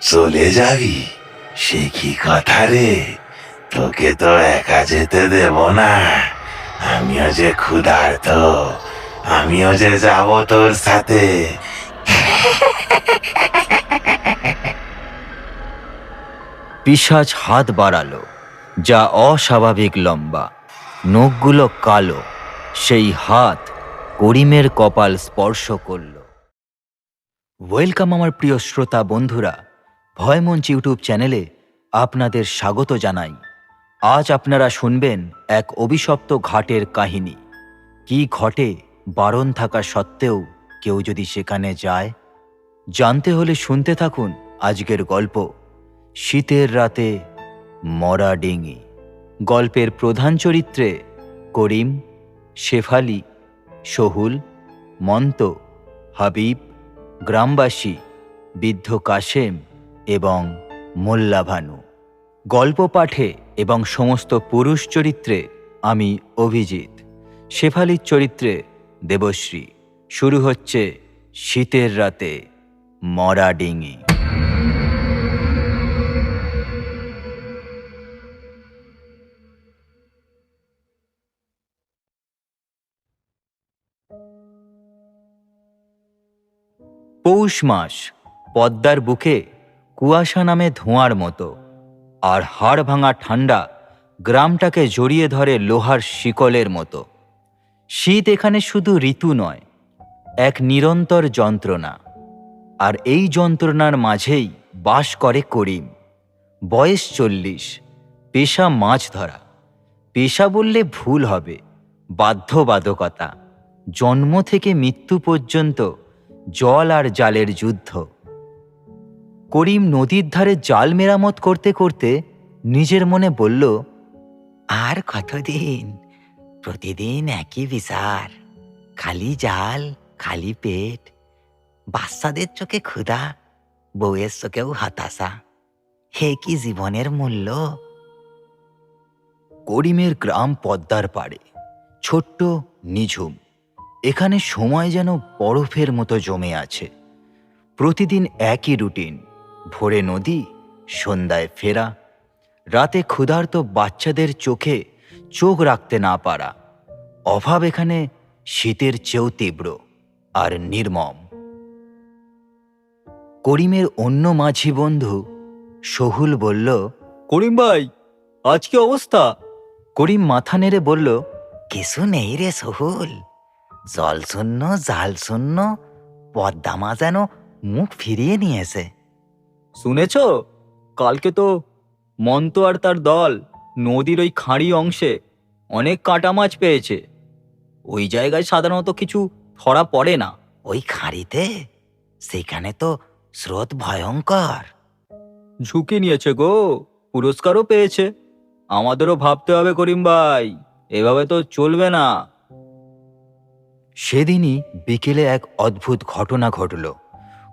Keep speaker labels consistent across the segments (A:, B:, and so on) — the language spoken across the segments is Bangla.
A: চলে যাবি? সে কি কথা রে, তোকে তো একা যেতে দেব না। আমিও যে ক্ষুধার্ত, আমিও যে যাব তোর সাথে।
B: পিশাচ হাত বাড়ালো, যা অস্বাভাবিক লম্বা, নখগুলো কালো। সেই হাত করিমের কপাল স্পর্শ করল। ওয়েলকাম আমার প্রিয় শ্রোতা বন্ধুরা, ভয়মঞ্চ ইউটিউব চ্যানেলে আপনাদের স্বাগত জানাই। আজ আপনারা শুনবেন এক অভিশপ্ত ঘাটের কাহিনী। কি ঘটে বারণ থাকা সত্ত্বেও কেউ যদি সেখানে যায়? জানতে হলে শুনতে থাকুন আজকের গল্প, শীতের রাতে মরা ডিঙি। গল্পের প্রধান চরিত্রে করিম, শেফালি, সোহুল, মন্ত, হাবিব, গ্রামবাসী, বৃদ্ধ কাশেম এবং মোল্লা ভানু। গল্প পাঠে এবং সমস্ত পুরুষ চরিত্রে আমি অভিজিৎ, শেফালির চরিত্রে দেবশ্রী। শুরু হচ্ছে শীতের রাতে মরা ডিঙি। পৌষ মাস, পদ্মার বুকে কুয়াশা নামে ধোঁয়ার মতো, আর হাড় ভাঙা ঠান্ডা গ্রামটাকে জড়িয়ে ধরে লোহার শিকলের মতো। শীত এখানে শুধু ঋতু নয়, এক নিরন্তর যন্ত্রণা। আর এই যন্ত্রণার মাঝেই বাস করে করিম। বয়স 40, পেশা মাছ ধরা। পেশা বললে ভুল হবে, বাধ্যবাধকতা। জন্ম থেকে মৃত্যু পর্যন্ত জল আর জালের যুদ্ধ। করিম নদীর ধারে জাল মেরামত করতে করতে নিজের মনে বলল, আর কতদিন? প্রতিদিন একই বিচার, খালি জাল, খালি পেট, বাচ্চাদের চোখে ক্ষুধা, বউয়ের চোখেও হতাশা। হে কি জীবনের মূল্য! করিমের গ্রাম পদ্মার পাড়ে, ছোট্ট, নিঝুম। এখানে সময় যেন বরফের মতো জমে আছে। প্রতিদিন একই রুটিন, ভোরে নদী, সন্ধ্যায় ফেরা, রাতে ক্ষুধার্ত বাচ্চাদের চোখে চোখ রাখতে না পারা। অভাব এখানে শীতের চেয়েও তীব্র আর নির্মম। করিমের অন্য মাঝি বন্ধু সোহুল বলল, করিম ভাই, আজ কি অবস্থা? করিম মাথা নেড়ে বলল, কিছু নেই রে সোহুল, জল শূন্য, জাল শূন্য, পদ্মা মা যেন মুখ ফিরিয়ে নিয়েছে। শুনেছ, কালকে তো মন্ত আর তার দল নদীর ওই খাঁড়ি অংশে অনেক কাঁটা মাছ পেয়েছে। ওই জায়গায় সাধারণত কিছু ধরা পড়ে না। ওই খাঁড়িতে? সেখানে তো স্রোত ভয়ঙ্কর। ঝুঁকি নিয়েছে গো, পুরস্কারও পেয়েছে। আমাদেরও ভাবতে হবে করিম ভাই, এভাবে তো চলবে না। সেদিনই বিকেলে এক অদ্ভুত ঘটনা ঘটল।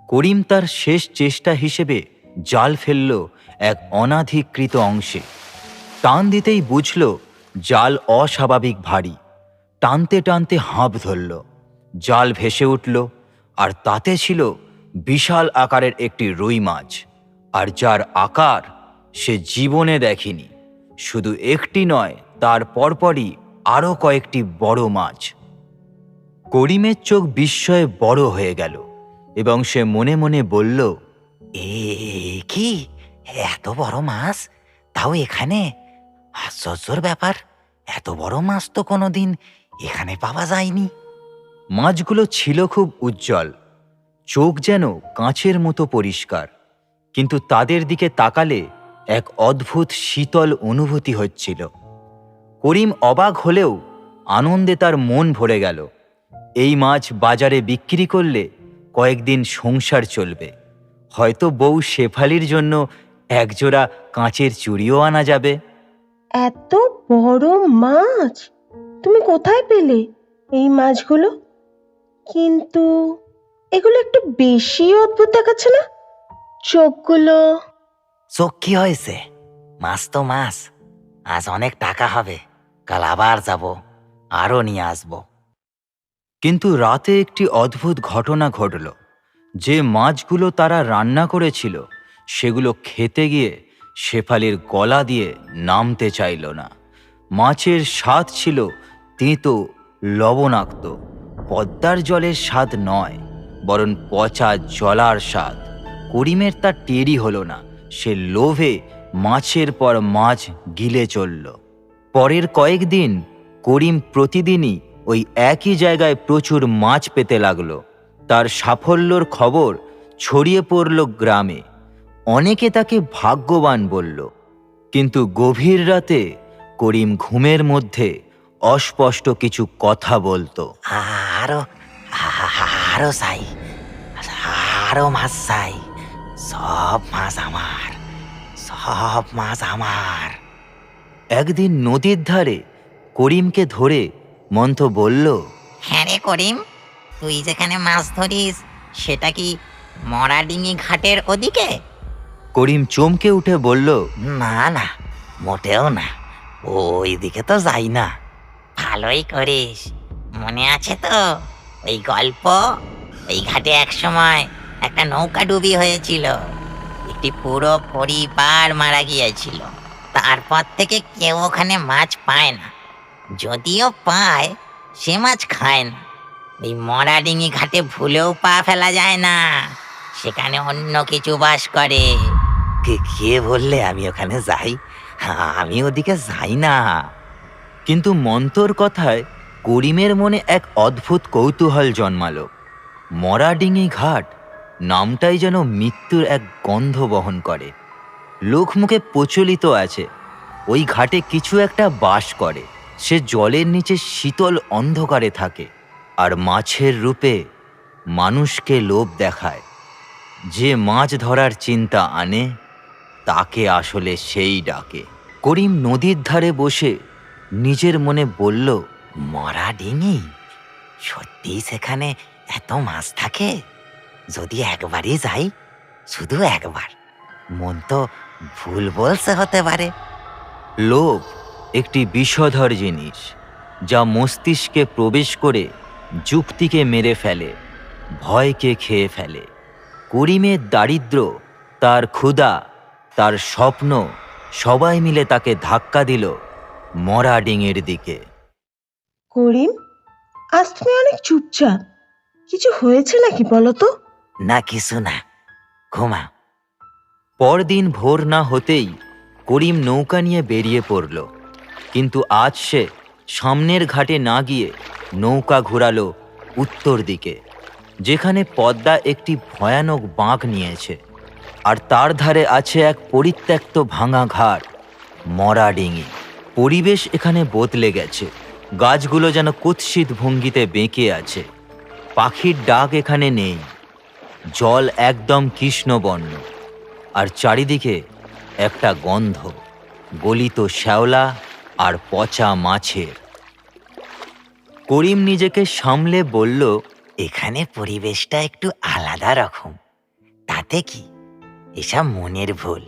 B: করিম তার শেষ চেষ্টা হিসেবে জাল ফেলল এক অনাধিকৃত অংশে। টান দিতেই বুঝল জাল অস্বাভাবিক ভারী। টানতে টানতে হাঁপ ধরল, জাল ভেসে উঠল, আর তাতে ছিল বিশাল আকারের একটি রুই মাছ। আর যার আকার সে জীবনে দেখেনি। শুধু একটি নয়, তার পরপরই আরও কয়েকটি বড় মাছ। করিমের চোখ বিস্ময়ে বড় হয়ে গেল এবং সে মনে মনে বলল, এ কি, এত বড় মাছ, তাও এখানে? আশ্চর্যর ব্যাপার, এত বড় মাছ তো কোনোদিন এখানে পাওয়া যায়নি। মাছগুলো ছিল খুব উজ্জ্বল, চোখ যেন কাঁচের মতো পরিষ্কার, কিন্তু তাদের দিকে তাকালে এক অদ্ভুত শীতল অনুভূতি হচ্ছিল। করিম অবাক হলেও আনন্দে তার মন ভরে গেল। এই মাছ বাজারে বিক্রি করলে কয়েকদিন সংসার চলবে। হয়তো বউ শেফালির জন্য একজোড়া কাঁচের চুড়িও আনা যাবে।
C: এত বড় মাছ তুমি কোথায় পেলে এই মাছগুলো? কিন্তু এগুলো একটু বেশি অদ্ভুত দেখাচ্ছে না? চোখগুলো।
B: চোখ কি হয়েছে? মাছ তো মাছ। আজ অনেক টাকা হবে, কাল আবার যাব, আরও নিয়ে আসব। কিন্তু রাতে একটি অদ্ভুত ঘটনা ঘটল। যে মাছগুলো তারা রান্না করেছিল সেগুলো খেতে গিয়ে শেফালির গলা দিয়ে নামতে চাইল না। মাছের স্বাদ ছিল তেঁতো, লবণাক্ত। পদ্মার জলের স্বাদ নয়, বরং পচা জলার স্বাদ। করিমের তা টেরই হলো না। সে লোভে মাছের পর মাছ গিলে চলল। পরের কয়েকদিন করিম প্রতিদিনই ওই একই জায়গায় প্রচুর মাছ পেতে লাগলো। তার সাফল্যর খবর ছড়িয়ে পড়ল গ্রামে। অনেকে তাকে ভাগ্যবান বলল। কিন্তু গভীর রাতে করিম ঘুমের মধ্যে অস্পষ্ট কিছু কথা বলতো।
D: আরো আরো চাই, আরো মাছ চাই, সব মাছ আমার, সব মাছ আমার।
B: একদিন নদীর ধারে করিমকে ধরে মন্থ বলল,
D: হ্যাঁ রে করিম, তুই যেখানে মাছ ধরিস সেটা কি মরাডিঙি ঘাটের ওদিকে?
B: করিম চমকে উঠে বলল,
D: না না, মোটেও না, ওই দিকে তো যাই না। ভালোই করিস, মনে আছে তো ওই গল্প? এই ঘাটে একসময় একটা নৌকা ডুবি হয়েছিল, একটি পুরো পরিবার মারা গিয়েছিল। তারপর থেকে কেউ ওখানে মাছ পায় না, যদিও পায় সে মাছ খায় না। এই মরাডিঙি ঘাটে ভুলেও পা ফেলা যায় না, সেখানে অন্য কিছু বাস করে। কে বললে আমি ওখানে যাই? আমি ওদিকে যাই না।
B: কিন্তু মন্তর কথায় করিমের মনে এক অদ্ভুত কৌতূহল জন্মালো। মরাডিঙি ঘাট নামটাই যেন মৃত্যুর এক গন্ধ বহন করে। লোকমুখে প্রচলিত আছে ওই ঘাটে কিছু একটা বাস করে। সে জলের নিচে শীতল অন্ধকারে থাকে আর মাছের রূপে মানুষকে লোভ দেখায়। যে মাছ ধরার চিন্তা আনে তাকে আসলে সেই ডাকে। করিম নদীর ধারে বসে নিজের মনে বলল,
D: মরা ডিঙি, সত্যি সেখানে এত মাছ থাকে? যদি একবারই যাই, শুধু একবার, মন তো ভুল বলছে হতে পারে।
B: লোভ একটি বিষধর জিনিস, যা মস্তিষ্কে প্রবেশ করে যুক্তিকে মেরে ফেলে, ভয়কে খেয়ে ফেলে। করিমের দারিদ্র্য, তার ক্ষুধা, তার স্বপ্ন সবাই মিলে তাকে ধাক্কা দিল মরা ডিঙের দিকে।
C: করিম, আজ তুমি অনেক চুপচাপ। কিছু হয়েছে নাকি বলো তো?
D: না, কিছু না, ঘুমা।
B: পরদিন ভোর না হতেই করিম নৌকা নিয়ে বেরিয়ে পড়ল। কিন্তু আজ সে সামনের ঘাটে না গিয়ে নৌকা ঘোরালো উত্তর দিকে, যেখানে পদ্মা একটি ভয়ানক বাঁক নিয়েছে। আর তার ধারে আছে এক পরিত্যক্ত ভাঙা ঘাট, মরা ডিঙি। পরিবেশ এখানে বদলে গেছে। গাছগুলো যেন কুৎসিত ভঙ্গিতে বেঁকে আছে। পাখির ডাক এখানে নেই। জল একদম কৃষ্ণবর্ণ, আর চারিদিকে একটা গন্ধ, গলিত শ্যাওলা আর পচা মাছের। করিম নিজেকে সামলে বলল,
D: এখানে পরিবেশটা একটু আলাদা রকম, তাতে কি, এসব মনের ভুল।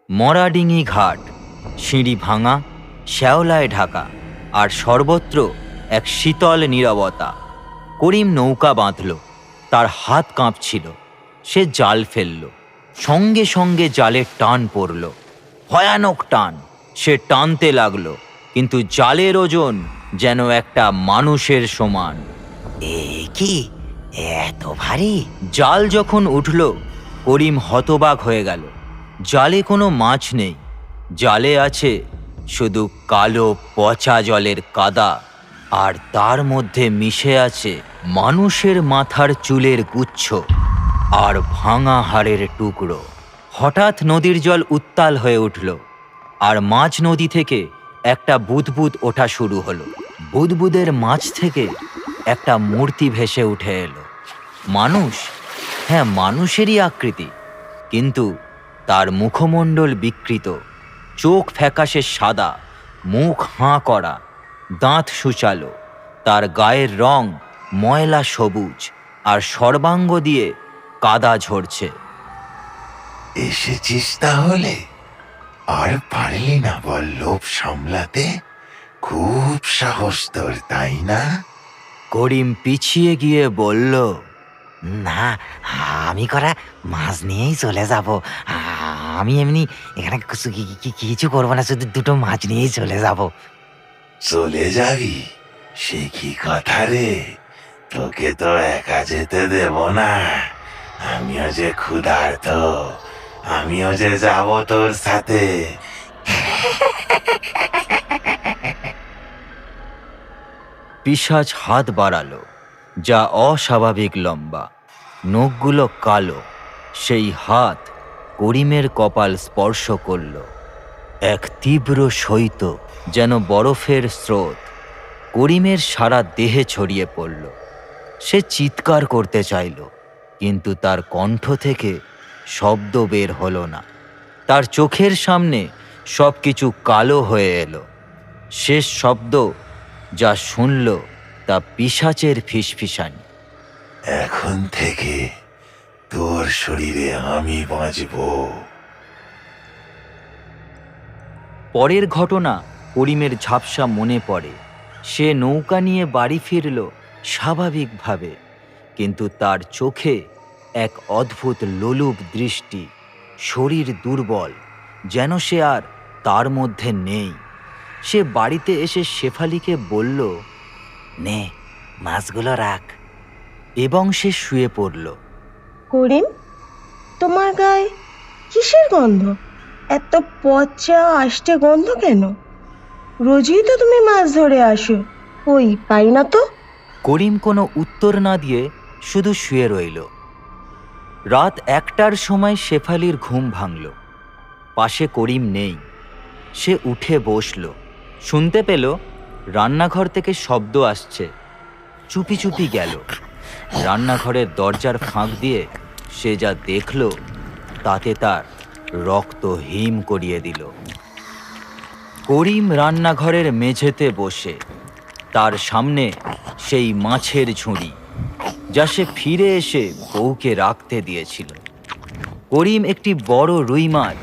B: মরাডিঙি ঘাট, সিঁড়ি ভাঙা, শ্যাওলায় ঢাকা, আর সর্বত্র এক শীতল নীরবতা। করিম নৌকা বাঁধল। তার হাত কাঁপছিল। সে জাল ফেলল। সঙ্গে সঙ্গে জালের টান পড়ল, ভয়ানক টান। সে টানতে লাগলো, কিন্তু জালের ওজন যেন একটা মানুষের সমান।
D: এ কি, এত ভারী?
B: জাল যখন উঠল, করিম হতবাক হয়ে গেল। জালে কোনো মাছ নেই। জালে আছে শুধু কালো পচা জলের কাদা, আর তার মধ্যে মিশে আছে মানুষের মাথার চুলের গুচ্ছ আর ভাঙা হাড়ের টুকরো। হঠাৎ নদীর জল উত্তাল হয়ে উঠল, আর মাঝ নদী থেকে একটা বুদবুদ ওঠা শুরু হলো। বুদবুদের মাঝ থেকে একটা মূর্তি ভেসে উঠে এলো। মানুষ, হ্যাঁ, মানুষেরই আকৃতি, কিন্তু তার মুখমণ্ডল বিকৃত, চোখ ফ্যাকাশে সাদা, মুখ হাঁ করা, দাঁত সূচালো। তার গায়ের রং ময়লা সবুজ, আর সর্বাঙ্গ দিয়ে কাদা ঝরছে।
A: এসেছিস তাহলে? আর পারলি না বল লোভ সামলাতে? খুব সাহস তোর, তাই না?
B: করিম পিছিয়ে গিয়ে বলল,
D: না, আমি করা মাছ নিয়েই চলে যাব। আমি এমনি এখানে কিছু করবো না, শুধু দুটো মাছ নিয়েই চলে যাব।
A: চলে যাবি? সে কি কথা রে, তোকে তো একা যেতে দেব না। আমিও যে ক্ষুধার্ত, আমিও যে যাব তোর সাথে।
B: পিশাচ হাত বাড়ালো, যা অস্বাভাবিক লম্বা, নখগুলো কালো। সেই হাত করিমের কপাল স্পর্শ করল। এক তীব্র শৈত্য, যেন বরফের স্রোত, করিমের সারা দেহে ছড়িয়ে পড়ল। সে চিৎকার করতে চাইল, কিন্তু তার কণ্ঠ থেকে শব্দ বের হলো না। তার চোখের সামনে সবকিছু কালো হয়ে এলো। শেষ শব্দ যা শুনল তা পিশাচের ফিসফিসানি।
A: এখন থেকে তোর শরীরে আমি বাঁচব।
B: পরের ঘটনা করিমের ঝাপসা মনে পড়ে। সে নৌকা নিয়ে বাড়ি ফিরল স্বাভাবিকভাবে, কিন্তু তার চোখে এক অদ্ভুত লোলুপ দৃষ্টি। শরীর দুর্বল, যেন সে আর তার মধ্যে নেই। সে বাড়িতে এসে শেফালিকে বলল,
D: নে, মাছগুলো রাখ।
B: এবং সে শুয়ে পড়ল।
C: করিম, তোমার গায়ে কিসের গন্ধ? এত পচা আষ্টে গন্ধ কেন? রোজই তো তুমি মাছ ধরে আসো, ওই পাই না তো।
B: করিম কোনো উত্তর না দিয়ে শুধু শুয়ে রইল। রাত 1টার সময় শেফালির ঘুম ভাঙল। পাশে করিম নেই। সে উঠে বসল। শুনতে পেল রান্নাঘর থেকে শব্দ আসছে। চুপি চুপি গেল। রান্নাঘরের দরজার ফাঁক দিয়ে সে যা দেখল তাতে তার রক্ত হিম করিয়ে দিল। করিম রান্নাঘরের মেঝেতে বসে, তার সামনে সেই মাছের ঝুড়ি যা সে ফিরে এসে বউকে রাখতে দিয়েছিল। করিম একটি বড় রুই মাছ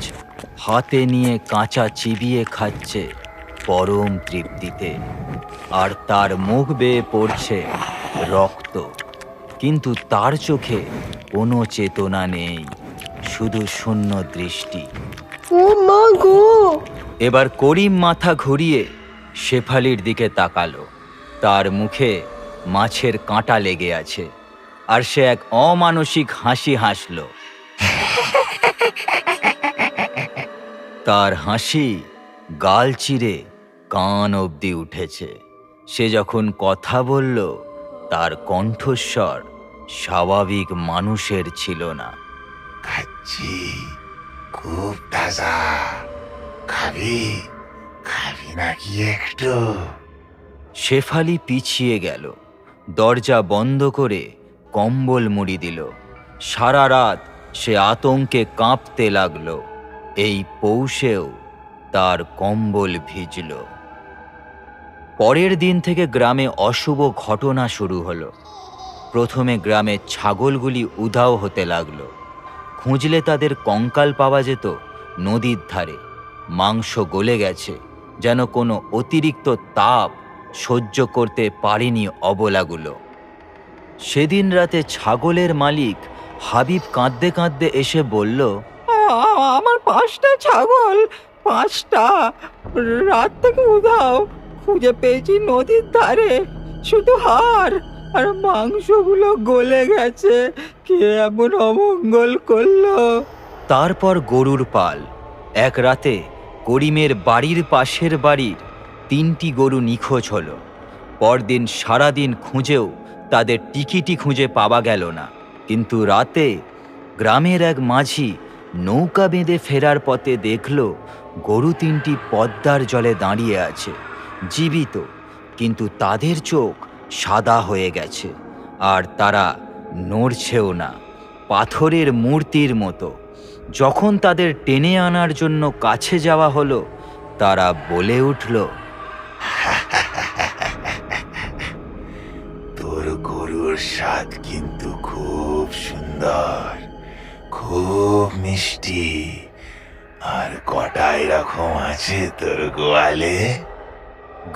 B: হাতে নিয়ে কাঁচা চিবিয়ে খাচ্ছে পরম তৃপ্তিতে, আর তার মুখ বেয়ে পড়ছে রক্ত। কিন্তু তার চোখে কোনো চেতনা নেই, শুধু শূন্য দৃষ্টি।
C: ও মা গো!
B: এবার করিম মাথা ঘুরিয়ে শেফালির দিকে তাকালো। তার মুখে মাছের কাঁটা লেগে আছে, আর সে এক অমানসিক হাসি হাসল। তার হাসি গাল চিরে কান অবধি উঠেছে। সে যখন কথা বলল, তার কণ্ঠস্বর স্বাভাবিক মানুষের ছিল না।
A: খাচ্ছি, খুব তাজা। খাবি? খাবি নাকি একটু?
B: শেফালি পিছিয়ে গেল, দরজা বন্ধ করে কম্বল মুড়ি দিল। সারা রাত সে আতঙ্কে কাঁপতে লাগল। এই পৌষেও তার কম্বল ভিজল। পরের দিন থেকে গ্রামে অশুভ ঘটনা শুরু হলো। প্রথমে গ্রামের ছাগলগুলি উধাও হতে লাগলো। খুঁজলে তাদের কঙ্কাল পাওয়া যেত নদীর ধারে। মাংস গলে গেছে, যেন কোনো অতিরিক্ত তাপ সহ্য করতে পারেনি অবলাগুলো। সেদিন রাতে ছাগলের মালিক হাবিব কাঁদতে কাঁদতে এসে বলল,
E: আমার 5টা ছাগল, 5টা রাত থেকে উধাও। খুঁজে পেয়েছি নদীর ধারে, শুধু হাড় আর মাংসগুলো গলে গেছে। কে এমন অমঙ্গল করলো?
B: তারপর গরুর পাল। এক রাতে করিমের বাড়ির পাশের বাড়ির 3টি গরু নিখোঁজ হলো। পরদিন সারাদিন খুঁজেও তাদের টিকিটি খুঁজে পাওয়া গেল না। কিন্তু রাতে গ্রামের এক মাঝি নৌকা বেঁধে ফেরার পথে দেখল গরু 3টি পদ্মার জলে দাঁড়িয়ে আছে, জীবিত, কিন্তু তাদের চোখ সাদা হয়ে গেছে, আর তারা নড়ছেও না, পাথরের মূর্তির মতো। যখন তাদের টেনে আনার জন্য কাছে যাওয়া হলো, তারা বলে উঠল,
A: তোর গরুর স্বাদ কিন্তু খুব সুন্দর, খুব মিষ্টি। আর কটা এরকম আছে তোর গোয়ালে?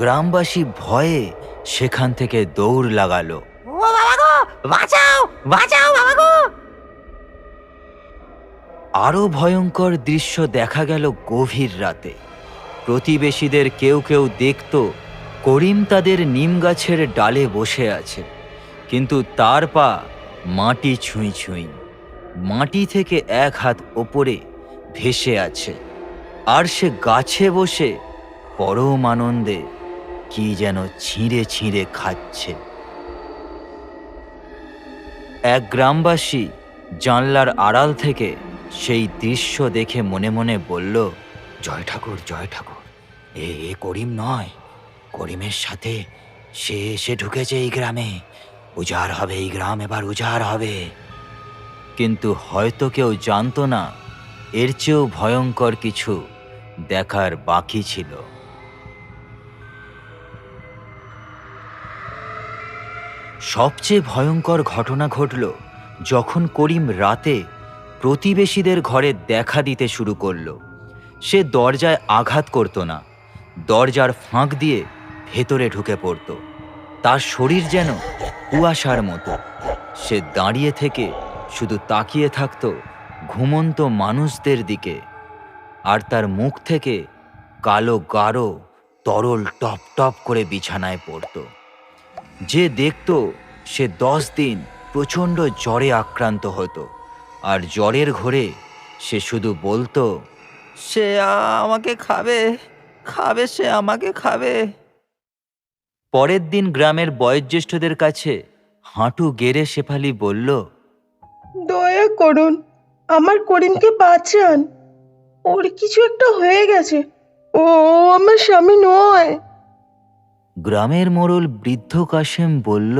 B: গ্রামবাসী ভয়ে সেখান থেকে দৌড় লাগালো।
D: ও বাবা গো, বাঁচাও বাঁচাও বাবা গো!
B: আরও ভয়ঙ্কর দৃশ্য দেখা গেল গভীর রাতে। প্রতিবেশীদের কেউ কেউ দেখত করিম তাদের নিম গাছের ডালে বসে আছে, কিন্তু তার পা মাটি ছুঁই ছুঁই, মাটি থেকে 1 হাত ওপরে ভেসে আছে, আর সে গাছে বসে পরম আনন্দে কি যেন ছিঁড়ে ছিঁড়ে খাচ্ছে। এক গ্রামবাসী জানলার আড়াল থেকে সেই দৃশ্য দেখে মনে মনে বলল, জয় ঠাকুর, জয় ঠাকুর, এ করিম নয়, করিমের সাথে সে এসে ঢুকেছে এই গ্রামে, উজাড় হবে এই গ্রাম, এবার উজাড় হবে। কিন্তু হয়তো কেউ জানতো না এর চেয়েও ভয়ঙ্কর কিছু দেখার বাকি ছিল। সবচেয়ে ভয়ঙ্কর ঘটনা ঘটল যখন করিম রাতে প্রতিবেশীদের ঘরে দেখা দিতে শুরু করলো। সে দরজায় আঘাত করত না, দরজার ফাঁক দিয়ে ভেতরে ঢুকে পড়ত। তার শরীর যেন কুয়াশার মতো। সে দাঁড়িয়ে থেকে শুধু তাকিয়ে থাকত ঘুমন্ত মানুষদের দিকে, আর তার মুখ থেকে কালো গাঢ় তরল টপ টপ করে বিছানায় পড়ত। যে দেখত সে 10 দিন প্রচণ্ড জ্বরে আক্রান্ত হতো, আর জ্বরের ঘোরে সে শুধু বলতো, সে আমাকে খাবে, খাবে, সে আমাকে খাবে। পরের দিন গ্রামের বয়োজ্যেষ্ঠদের কাছে হাঁটু গেড়ে শেফালি বলল,
C: দয়া করুন, আমার করিমকে বাঁচান, ওর কিছু একটা হয়ে গেছে, ও আমার স্বামী নয়।
B: গ্রামের মোড়ল বৃদ্ধ কাশেম বলল,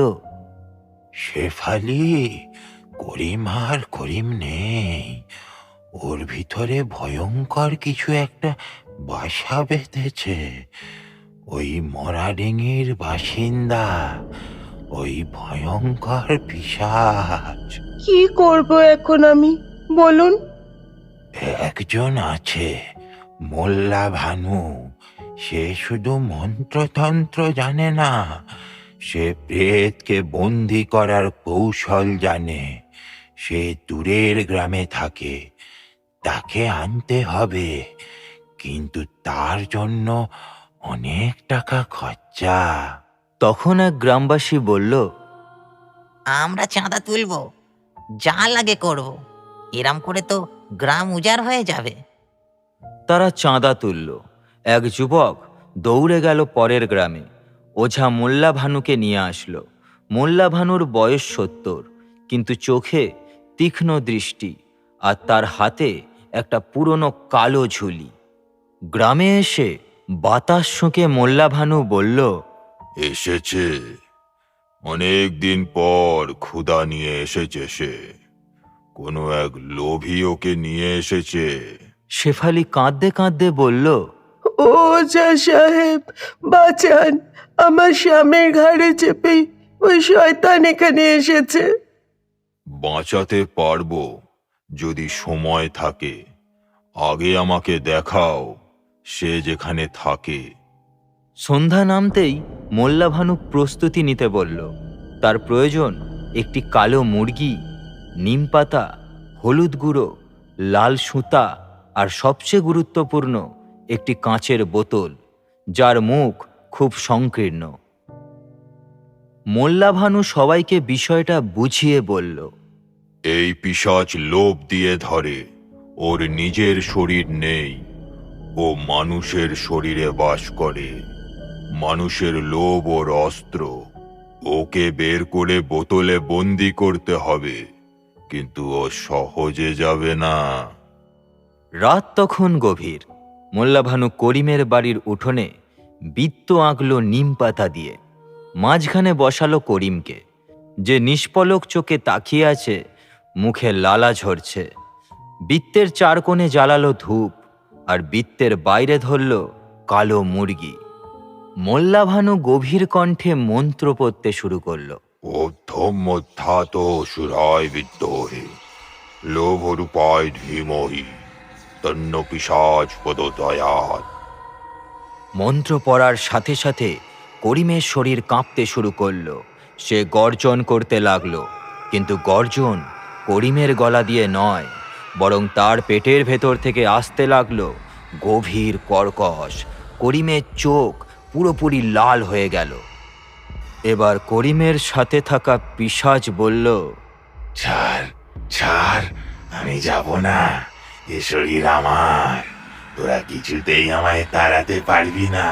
A: শেফালি, করিম আর করিম নেই, ওর ভিতরে ভয়ঙ্কর কিছু একটা বাসা বেঁধেছে। ওই মরাডিঙির বাসিন্দা, ওই ভয়ঙ্কর পিশাচ।
C: কি করব এখন আমি, বলুন?
A: একজন আছে, মোল্লা ভানু। সে শুধু মন্ত্রতন্ত্র জানে না, সে প্রেতকে বন্দি করার কৌশল জানে। সে দূরের গ্রামে থাকে, তাকে আনতে হবে, কিন্তু তার জন্য অনেক টাকা খরচা।
B: তখন এক গ্রামবাসী বলল,
D: আমরা চাঁদা তুলবো, যা লাগে করব, এরম করে তো গ্রাম উজাড় হয়ে যাবে।
B: তারা চাঁদা তুলল। এক যুবক দৌড়ে গেল পরের গ্রামে, ওঝা মোল্লা ভানুকে নিয়ে আসলো। মোল্লা ভানুর বয়স 70, কিন্তু চোখে তীক্ষ্ণ দৃষ্টি, আর তার হাতে একটা পুরনো কালো ঝুলি। গ্রামে এসে বাতাস শুঁকে মোল্লা ভানু বলল,
F: এসেছে, অনেক দিন পর ক্ষুধা নিয়ে এসেছে সে। কোনো এক লোভী ওকে নিয়ে এসেছে।
B: শেফালি কাঁদতে কাঁদতে বলল,
C: ও যা সাহেব, বাঁচান, আমার স্বামীর ঘাড়ে চেপে ওই শয়তান এখানে এসেছে।
F: বাঁচাতে পারবো যদি সময় থাকে। আগে আমাকে দেখাও সে যেখানে থাকে।
B: সন্ধ্যা নামতেই মোল্লা ভানু প্রস্তুতি নিতে বলল। তার প্রয়োজন একটি কালো মুরগি, নিম পাতা, হলুদ গুঁড়ো, লাল সুতা, আর সবচেয়ে গুরুত্বপূর্ণ একটি কাঁচের বোতল, যার মুখ খুব সংকীর্ণ। মোল্লা ভানু সবাইকে বিষয়টা বুঝিয়ে বলল,
F: এই পিশাচ লোভ দিয়ে ধরে, ওর নিজের শরীর নেই, ও মানুষের শরীরে বাস করে। মানুষের লোভ ওর অস্ত্র। ওকে বের করে বোতলে বন্দি করতে হবে, কিন্তু ও সহজে যাবে না।
B: রাত তখন গভীর। মোল্লা ভানু করিমের বাড়ির উঠোনে বৃত্ত আঁকল নিম পাতা দিয়ে। মাঝখানে বসালো করিমকে, যে নিষ্পলক চোখে তাকিয়ে আছে, মুখে লালা ঝরছে। বৃত্তের 4 কোণে জ্বালালো ধূপ, আর বৃত্তের বাইরে ধরল কালো মুরগি। মোল্লা ভানু গভীর কণ্ঠে মন্ত্র পড়তে শুরু করলো।
F: অধ্যমোত্থাত সুরায় বিদ্রোহে, লোভরূপায় ধীমহি, তন্ন পিশাচ পদদয়াৎ।
B: মন্ত্র পড়ার সাথে সাথে করিমের শরীর কাঁপতে শুরু করলো। সে গর্জন করতে লাগলো, কিন্তু গর্জন করিমের গলা দিয়ে নয়, বরং তার পেটের ভেতর থেকে আসতে লাগলো গভীর কর্কশ। করিমের চোখ পুরোপুরি লাল হয়ে গেল। এবার করিমের সাথে থাকা পিশাচ বলল,
A: ছাড় ছাড়, আমি যাব না। এ শরীর আমার, তোরা কিছুতেই আমায় তাড়াতে পারবি না।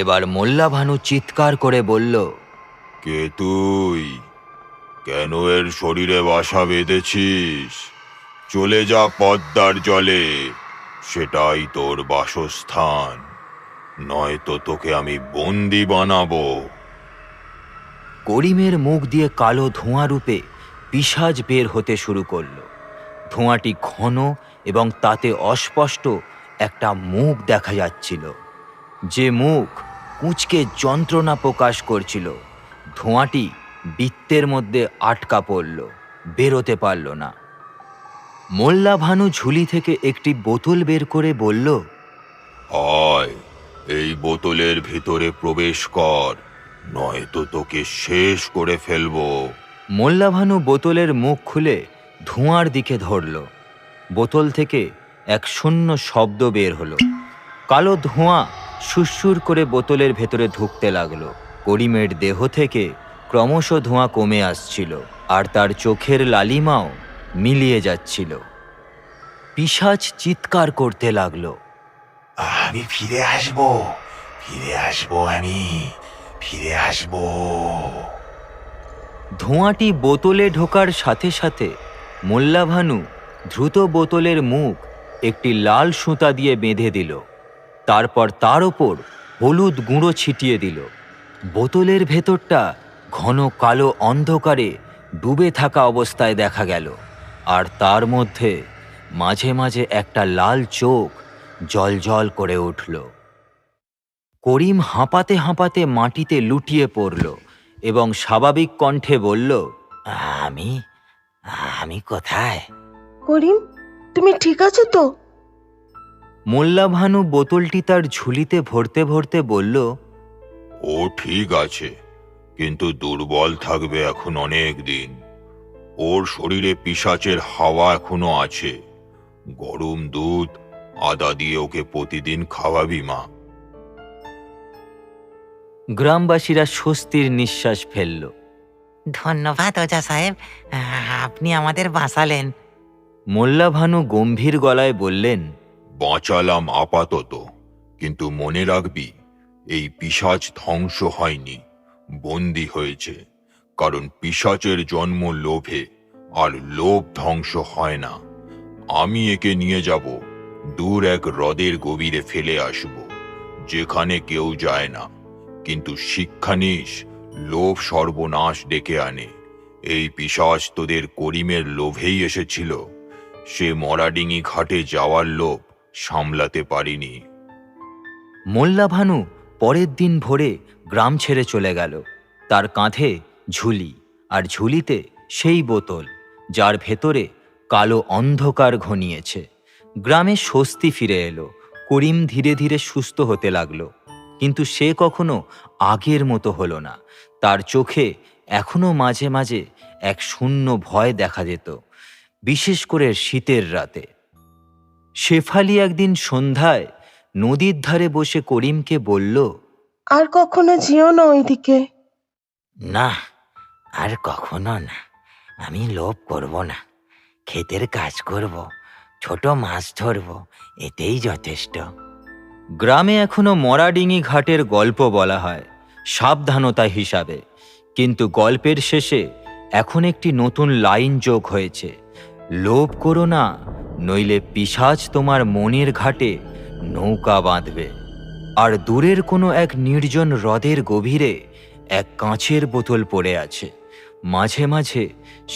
B: এবার মোল্লা ভানু চিৎকার করে বলল,
F: কে তুই? কেন এর শরীরে বাসা বেঁধেছিস? চলে যা পদ্মার জলে, সেটাই তোর বাসস্থান, নয়তো তোকে আমি বন্দি বানাবো।
B: করিমের মুখ দিয়ে কালো ধোঁয়া রূপে পিশাচ বের হতে শুরু করল। ধোঁয়াটি ঘন এবং তাতে অস্পষ্ট একটা মুখ দেখা যাচ্ছিল, যে মুখ কুঁচকে যন্ত্রণা প্রকাশ করছিল। ধোঁয়াটি বৃত্তের মধ্যে আটকা পড়ল, বেরোতে পারল না। মোল্লা ভানু ঝুলি থেকে একটি বোতল বের করে বলল,
F: আয়, এই বোতলের ভিতরে প্রবেশ কর, নয়তো তোকে শেষ করে ফেলবো।
B: মোল্লা ভানু বোতলের মুখ খুলে ধোঁয়ার দিকে ধরল। বোতল থেকে এক শূন্য শব্দ বের হলো। কালো ধোঁয়া সুরসুর করে বোতলের ভেতরে ঢুকতে লাগলো। করিমের দেহ থেকে ক্রমশ ধোঁয়া কমে আসছিল, আর তার চোখের লালিমাও মিলিয়ে যাচ্ছিল। পিশাচ চিৎকার করতে লাগলো,
A: আমি ফিরে আসবো, ফিরে আসবো, আমি ফিরে আসবো।
B: ধোঁয়াটি বোতলে ঢোকার সাথে সাথে মোল্লা ভানু দ্রুত বোতলের মুখ একটি লাল সুতা দিয়ে বেঁধে দিল। তারপর তার ওপর হলুদ গুঁড়ো ছিটিয়ে দিল। বোতলের ভেতরটা ঘন কালো অন্ধকারে ডুবে থাকা অবস্থায় দেখা গেল, আর তার মধ্যে মাঝে মাঝে একটা লাল চোখ জ্বলজ্বল করে উঠল। করিম হাঁপাতে হাঁপাতে মাটিতে লুটিয়ে পড়ল এবং স্বাভাবিক কণ্ঠে বলল,
D: আমি আমি কোথায়?
C: করিম, তুমি ঠিক আছো তো?
B: মোল্লা ভানু বোতলটি তার ঝুলিতে ভরতে ভরতে বলল,
F: ও ঠিক আছে, কিন্তু দুর্বল থাকবে এখন অনেক দিন। ওর শরীরে পিশাচের হাওয়া এখনো আছে। গরম দুধ, আদা দিয়ে ওকে প্রতিদিন খাওয়াবি মা।
B: গ্রামবাসীরা স্বস্তির নিঃশ্বাস ফেলল।
D: ধন্যবাদ ওঝা সাহেব, আপনি আমাদের বাঁচালেন।
B: মোল্লা ভানু গম্ভীর গলায় বললেন,
F: বাঁচালাম আপাতত, কিন্তু মনে রাখবি, এই পিশাচ ধ্বংস হয়নি, বন্দী হয়েছে। কারণ পিশাচের জন্ম লোভে, আর লোভ ধ্বংস হয় না। আমি একে নিয়ে যাব, দূর এক হ্রদের গভীরে ফেলে আসব, যেখানে কেউ যায় না। কিন্তু শিক্ষা নিস, লোভ সর্বনাশ ডেকে আনে। এই পিশাচ তোদের করিমের লোভেই এসেছিল। সে মরাডিঙি ঘাটে যাওয়ার লোভ সামলাতে পারিনি।
B: মোল্লা ভানু পরের দিন ভোরে গ্রাম ছেড়ে চলে গেল। তার কাঁধে ঝুলি, আর ঝুলিতে সেই বোতল, যার ভেতরে কালো অন্ধকার ঘনিয়েছে। গ্রামে স্বস্তি ফিরে এলো। করিম ধীরে ধীরে সুস্থ হতে লাগলো, কিন্তু সে কখনো আগের মতো হলো না। তার চোখে এখনো মাঝে মাঝে এক শূন্য ভয় দেখা যেত, বিশেষ করে শীতের রাতে। শেফালি একদিন সন্ধ্যায় নদীর ধারে বসে করিমকে বলল,
C: আর কখনো যেও না ওইদিকে।
D: না, আর কখনো না। আমি লোভ করব না, ক্ষেতের কাজ করব, ছোট মাছ ধরব, এতেই যথেষ্ট।
B: গ্রামে এখনো মরাডিঙি ঘাটের গল্প বলা হয় সাবধানতা হিসাবে, কিন্তু গল্পের শেষে এখন একটি নতুন লাইন যোগ হয়েছে, লোভ করো না, নইলে পিশাচ তোমার মনের ঘাটে নৌকা বাঁধবে। আর দূরের কোনো এক নির্জন হ্রদের গভীরে এক কাঁচের বোতল পড়ে আছে। মাঝে মাঝে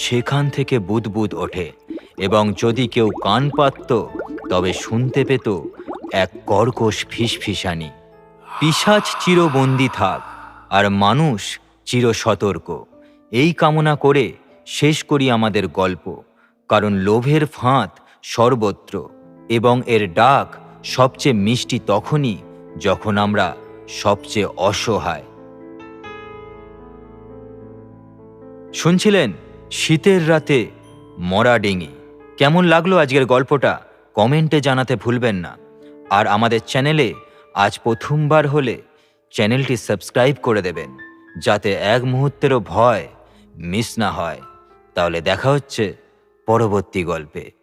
B: সেখান থেকে বুদবুদ ওঠে, এবং যদি কেউ কান পাতত তবে শুনতে পেত এক কর্কশ ফিসফিসানি। পিশাচ চিরবন্দী থাক, আর মানুষ চির সতর্ক, এই কামনা করে শেষ করি আমাদের গল্প। কারণ লোভের ফাঁদ সর্বত্র, এবং এর ডাক সবচেয়ে মিষ্টি তখনই যখন আমরা সবচেয়ে অসহায়। শুনছিলেন শীতের রাতে মরা ডিঙি। কেমন লাগলো আজকের গল্পটা কমেন্টে জানাতে ভুলবেন না। আর আমাদের চ্যানেলে আজ প্রথমবার হলে চ্যানেলটি সাবস্ক্রাইব করে দেবেন, যাতে এক মুহূর্তেরও ভয় মিস না হয়। তাহলে দেখা হচ্ছে পরবর্তী গল্পে।